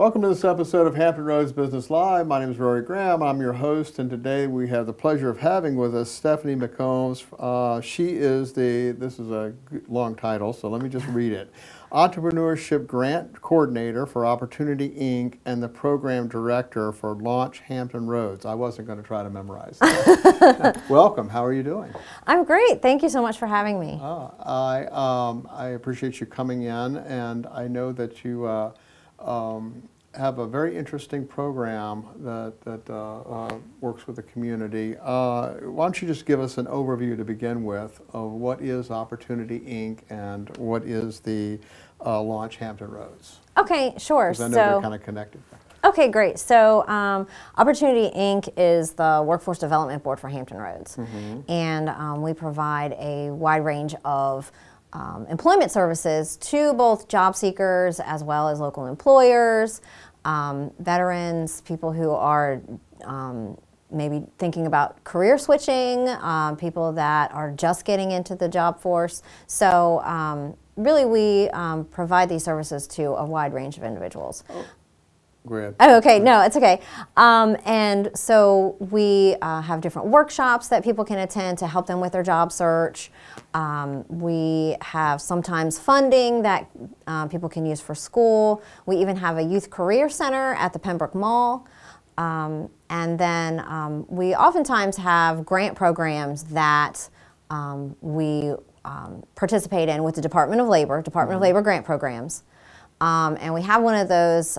Welcome to this episode of Hampton Roads Business Live. My name is Rory Graham. I'm your host, and today we have the pleasure of having with us Stephanie McCombs. She is this is a long title, so let me just read it. Entrepreneurship Grant Coordinator for Opportunity, Inc. and the Program Director for Launch Hampton Roads. I wasn't going to try to memorize that. Welcome. How are you doing? I'm great. Thank you so much for having me. I appreciate you coming in, and I know that you have a very interesting program that works with the community. Why don't you just give us an overview to begin with of what is Opportunity, Inc. and what is the Launch Hampton Roads? Okay, sure. Because I know they're kind of connected. Okay, great. So Opportunity, Inc. is the Workforce Development Board for Hampton Roads. And we provide a wide range of employment services to both job seekers as well as local employers, veterans, people who are maybe thinking about career switching, people that are just getting into the job force. So really we provide these services to a wide range of individuals. Go ahead. Oh, okay. No, it's okay. And so we have different workshops that people can attend to help them with their job search. We have sometimes funding that people can use for school. We even have a youth career center at the Pembroke Mall. And then we oftentimes have grant programs that we participate in with the Department of Labor grant programs. And we have one of those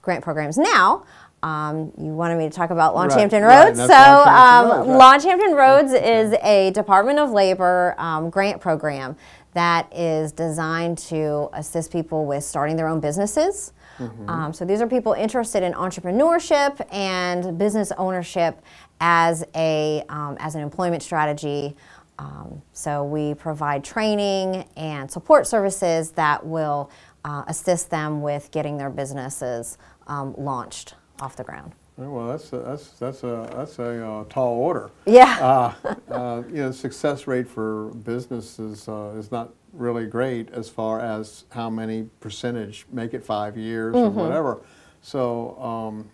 grant programs now. You wanted me to talk about Launch Hampton Roads. So Launch Hampton Roads is a Department of Labor grant program that is designed to assist people with starting their own businesses. So these are people interested in entrepreneurship and business ownership as an employment strategy. So we provide training and support services that will assist them with getting their businesses launched off the ground. Well, that's a tall order. Yeah. Success rate for businesses is not really great as far as how many percentage make it 5 years or whatever. So,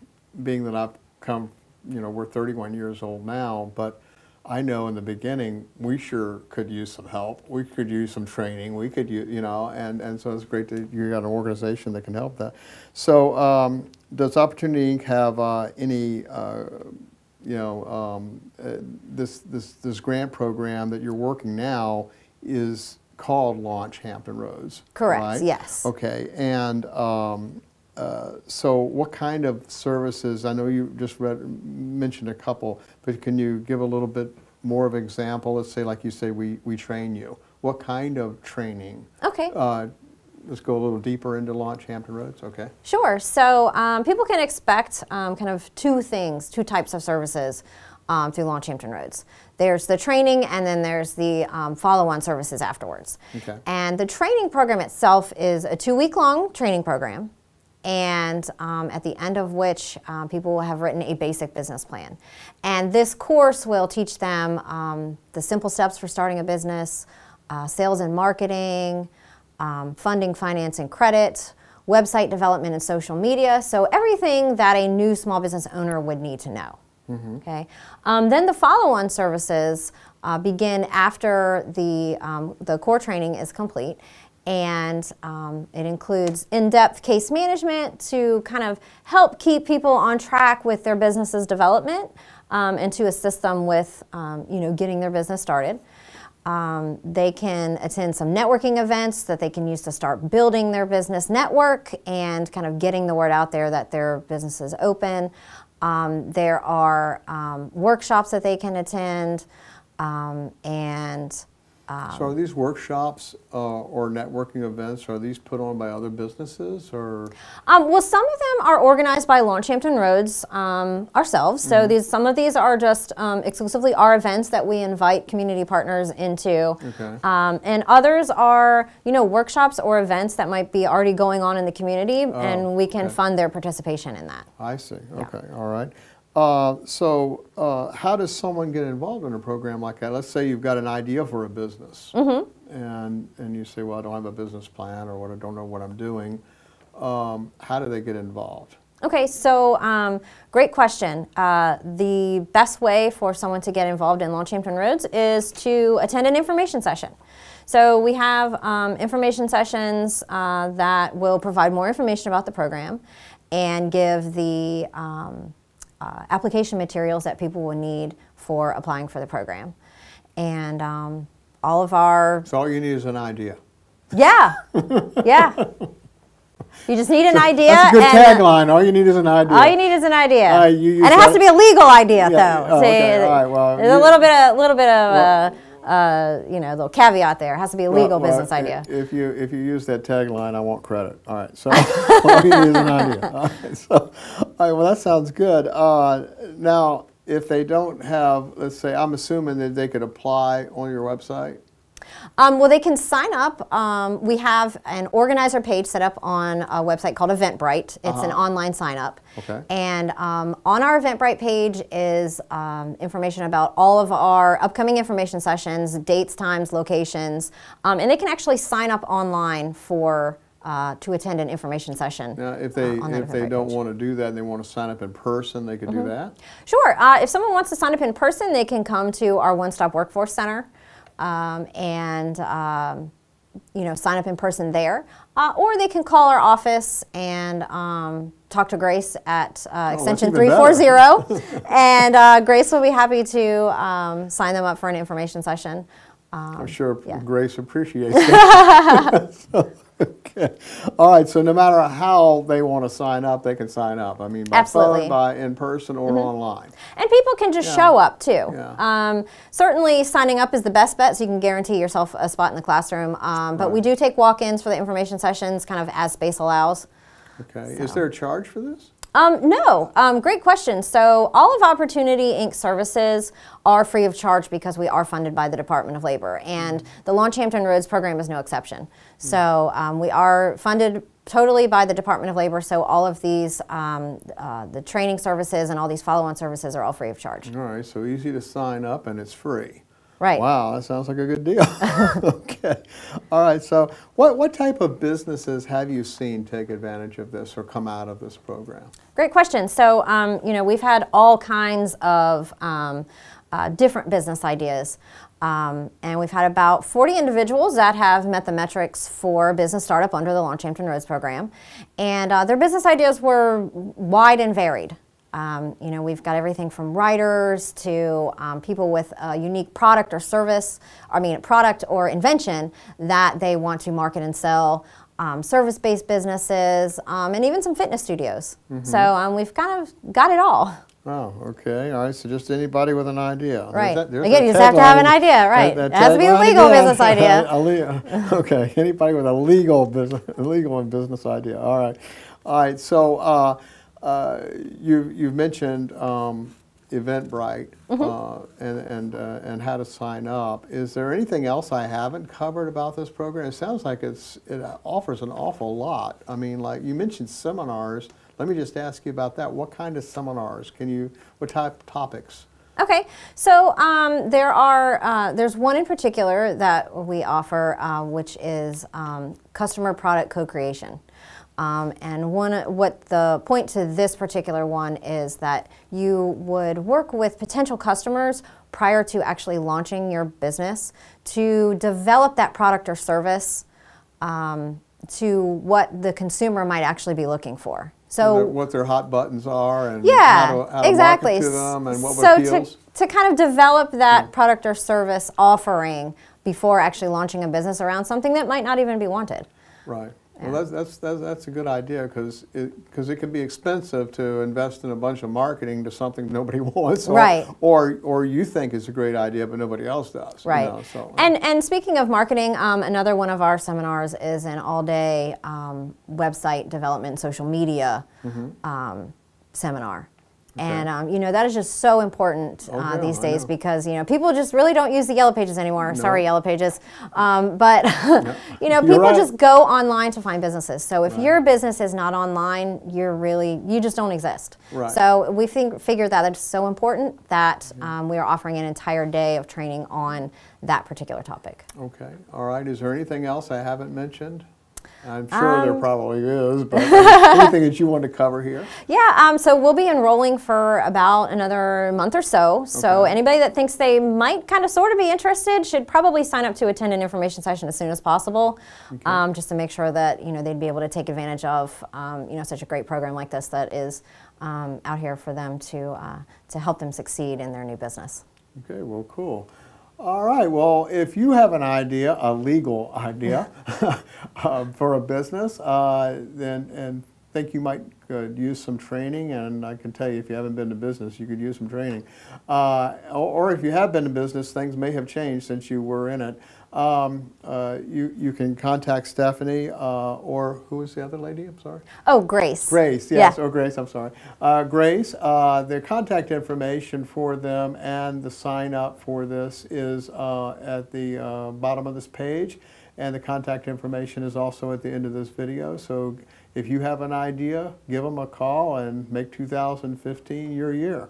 being that I've come, we're 31 years old now, but I know in the beginning we sure could use some help. We could use some training. We could use, and so it's great that you got an organization that can help that. So does Opportunity Inc. have any, this grant program that you're working now is called Launch Hampton Roads? Correct. Right? Yes. Okay. And so what kind of services, I know you just mentioned a couple, but can you give a little bit more of an example? Let's say, like you say, we train you. What kind of training? Okay. Let's go a little deeper into Launch Hampton Roads, okay? Sure. So people can expect kind of two types of services through Launch Hampton Roads. There's the training, and then there's the follow-on services afterwards. Okay. And the training program itself is a 2-week-long training program. And at the end of which people will have written a basic business plan. And this course will teach them the simple steps for starting a business, sales and marketing, funding, finance, and credit, website development and social media, so everything that a new small business owner would need to know. Okay. Then the follow-on services begin after the core training is complete. And it includes in-depth case management to kind of help keep people on track with their business's development and to assist them with, getting their business started. They can attend some networking events that they can use to start building their business network and kind of getting the word out there that their business is open. There are workshops that they can attend so are these workshops or networking events, are these put on by other businesses or? Well, some of them are organized by Launch Hampton Roads ourselves. So some of these are just exclusively our events that we invite community partners into. Okay. And others are, workshops or events that might be already going on in the community, and we can fund their participation in that. I see. Okay. Yeah. All right. How does someone get involved in a program like that? Let's say you've got an idea for a business, and you say, well, I don't have a business plan, or I don't know what I'm doing. how do they get involved? Okay, so great question. The best way for someone to get involved in Launch Hampton Roads is to attend an information session. So we have information sessions that will provide more information about the program and give the application materials that people will need for applying for the program. And all of our... So all you need is an idea. Yeah, yeah. You just need an idea. That's a good tagline. All you need is an idea. All you need is an idea, and it that. has to be a legal idea, yeah. though. Oh, okay. All right. Well, there's a little bit of you know, little caveat there. It has to be a legal business idea. If you use that tagline, I want credit. All right. So all you need is an idea. All right. So, all right. Well, that sounds good. Now, if they don't have, let's say, I'm assuming that they could apply on your website. Well, they can sign up. We have an organizer page set up on a website called Eventbrite. It's an online sign up. Okay. And on our Eventbrite page is information about all of our upcoming information sessions, dates, times, locations, and they can actually sign up online for to attend an information session. Now, if they don't want to do that and they want to sign up in person, they could do that? Sure. If someone wants to sign up in person, they can come to our One-Stop Workforce Center. You know, sign up in person there, or they can call our office and talk to Grace at extension 340, and Grace will be happy to sign them up for an information session. I'm sure Grace appreciates that. Okay. All right. So no matter how they want to sign up, they can sign up. I mean, by phone, by in person, or online. And people can just show up too. Yeah. Certainly, signing up is the best bet, so you can guarantee yourself a spot in the classroom. But we do take walk-ins for the information sessions, kind of as space allows. Okay. So. Is there a charge for this? No. Great question. So all of Opportunity Inc. services are free of charge because we are funded by the Department of Labor, and the Launch Hampton Roads program is no exception. So we are funded totally by the Department of Labor, so all of these, the training services and all these follow-on services are all free of charge. All right, so easy to sign up and it's free. Right. Wow, that sounds like a good deal. Okay. All right, so what type of businesses have you seen take advantage of this or come out of this program? Great question. So, you know, we've had all kinds of different business ideas. And we've had about 40 individuals that have met the metrics for business startup under the Launch Hampton Roads program. And their business ideas were wide and varied. You know, we've got everything from writers to people with a unique product or service, product or invention that they want to market and sell, service-based businesses, and even some fitness studios. So we've kind of got it all. Oh, okay. All right. So just anybody with an idea. Right. Again, you just have to have an idea, right? It has to be a legal business idea. Okay. Anybody with a legal and business idea. All right. All right. So you've mentioned Eventbrite and how to sign up. Is there anything else I haven't covered about this program? It sounds like it offers an awful lot. I mean, like you mentioned seminars. Let me just ask you about that. What kind of seminars what type of topics? Okay, so there's one in particular that we offer, which is customer product co-creation. And what the point to this particular one is that you would work with potential customers prior to actually launching your business to develop that product or service to what the consumer might actually be looking for. So what their hot buttons are and how to market to them and what appeals. So to kind of develop that product or service offering before actually launching a business around something that might not even be wanted. Right. Yeah. Well, that's a good idea because it can be expensive to invest in a bunch of marketing to something nobody wants, or you think is a great idea but nobody else does. Right. You know, so. And speaking of marketing, another one of our seminars is an all-day website development, social media seminar. Okay. And you know, that is just so important these days because you know people just really don't use the Yellow Pages anymore. No. Sorry, Yellow Pages, but you know people just go online to find businesses. So if your business is not online, you just don't exist. Right. So we figured that it's so important that we are offering an entire day of training on that particular topic. Okay. All right. Is there anything else I haven't mentioned? I'm sure there probably is, but anything that you want to cover here? Yeah, so we'll be enrolling for about another month or so. So anybody that thinks they might kind of sort of be interested should probably sign up to attend an information session as soon as possible, just to make sure that they'd be able to take advantage of such a great program like this that is out here for them to help them succeed in their new business. Okay, well, cool. All right, well, if you have an idea, a legal idea for a business, and think you might could use some training, and I can tell you if you haven't been to business, you could use some training. Or if you have been to business, things may have changed since you were in it. You can contact Stephanie, or who was the other lady? I'm sorry. Oh, Grace. Grace, yes. Yeah. Oh, Grace, I'm sorry. Grace, the contact information for them and the sign up for this is at the bottom of this page, and the contact information is also at the end of this video. So if you have an idea, give them a call and make 2015 your year.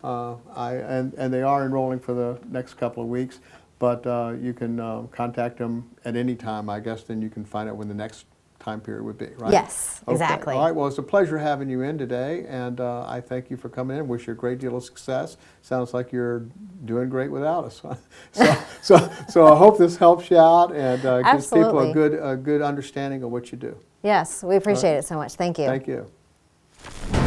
And they are enrolling for the next couple of weeks. But you can contact them at any time, I guess, then you can find out when the next time period would be, right? Yes, exactly. All right, well, it's a pleasure having you in today, and I thank you for coming in. Wish you a great deal of success. Sounds like you're doing great without us. So I hope this helps you out and gives people a good understanding of what you do. Yes, we appreciate it so much. Thank you. Thank you.